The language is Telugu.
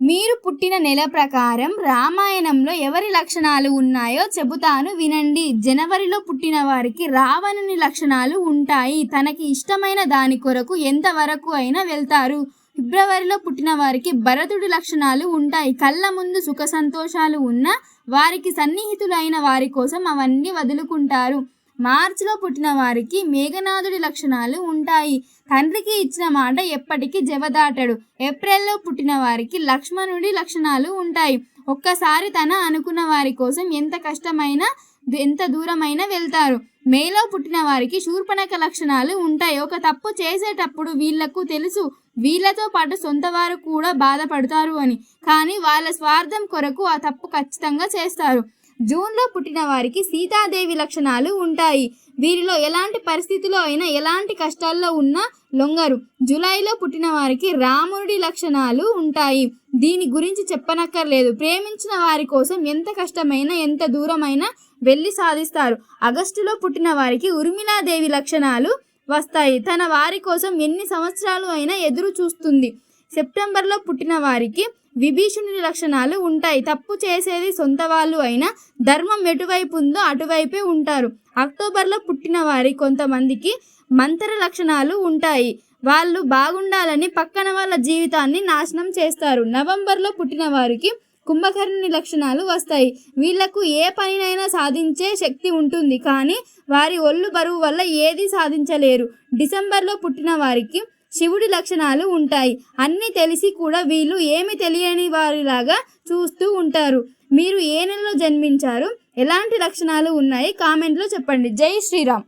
మీరు పుట్టిన నెల ప్రకారం రామాయణంలో ఎవరి లక్షణాలు ఉన్నాయో చెబుతాను వినండి. జనవరిలో పుట్టిన వారికి రావణుని లక్షణాలు ఉంటాయి. తనకి ఇష్టమైన దాని కొరకు ఎంతవరకు అయినా వెళ్తారు. ఫిబ్రవరిలో పుట్టిన వారికి భరతుడి లక్షణాలు ఉంటాయి. కళ్ళ ముందు సుఖ సంతోషాలు ఉన్న వారికి సన్నిహితులైన వారి కోసం అవన్నీ వదులుకుంటారు. మార్చిలో పుట్టిన వారికి మేఘనాథుడి లక్షణాలు ఉంటాయి. తండ్రికి ఇచ్చిన మాట ఎప్పటికీ జవదాటడు. ఏప్రిల్లో పుట్టిన వారికి లక్ష్మణుడి లక్షణాలు ఉంటాయి. ఒక్కసారి తన అనుకున్న వారి కోసం ఎంత కష్టమైనా ఎంత దూరమైనా వెళ్తారు. మేలో పుట్టిన వారికి శూర్పణఖ లక్షణాలు ఉంటాయి. ఒక తప్పు చేసేటప్పుడు వీళ్లకు తెలుసు వీళ్లతో పాటు సొంత వారు కూడా బాధపడతారు అని, కానీ వాళ్ళ స్వార్థం కొరకు ఆ తప్పు ఖచ్చితంగా చేస్తారు. జూన్లో పుట్టిన వారికి సీతాదేవి లక్షణాలు ఉంటాయి. వీరిలో ఎలాంటి పరిస్థితిలో అయినా ఎలాంటి కష్టాల్లో ఉన్నా లొంగరు. జూలైలో పుట్టిన వారికి రాముడి లక్షణాలు ఉంటాయి. దీని గురించి చెప్పనక్కర్లేదు. ప్రేమించిన వారి కోసం ఎంత కష్టమైనా ఎంత దూరమైనా వెళ్ళి సాధిస్తారు. ఆగస్టులో పుట్టిన వారికి ఊర్మిళాదేవి లక్షణాలు వస్తాయి. తన వారి కోసం ఎన్ని సంవత్సరాలు అయినా ఎదురు చూస్తుంది. సెప్టెంబర్లో పుట్టిన వారికి విభీషణుని లక్షణాలు ఉంటాయి. తప్పు చేసేది సొంత వాళ్ళు అయినా ధర్మం ఎటువైపు ఉందో అటువైపే ఉంటారు. అక్టోబర్లో పుట్టిన వారి కొంతమందికి మంత్ర లక్షణాలు ఉంటాయి. వాళ్ళు బాగుండాలని పక్కన వాళ్ళ జీవితాన్ని నాశనం చేస్తారు. నవంబర్లో పుట్టిన వారికి కుంభకర్ణుని లక్షణాలు వస్తాయి. వీళ్లకు ఏ పనినైనా సాధించే శక్తి ఉంటుంది, కానీ వారి ఒళ్ళు బరువు వల్ల ఏది సాధించలేరు. డిసెంబర్లో పుట్టిన వారికి శివుడి లక్షణాలు ఉంటాయి. అన్నీ తెలిసి కూడా వీళ్ళు ఏమి తెలియని వారిలాగా చూస్తూ ఉంటారు. మీరు ఏ నెలలో జన్మించారు, ఎలాంటి లక్షణాలు ఉన్నాయి కామెంట్లో చెప్పండి. జై శ్రీరామ్.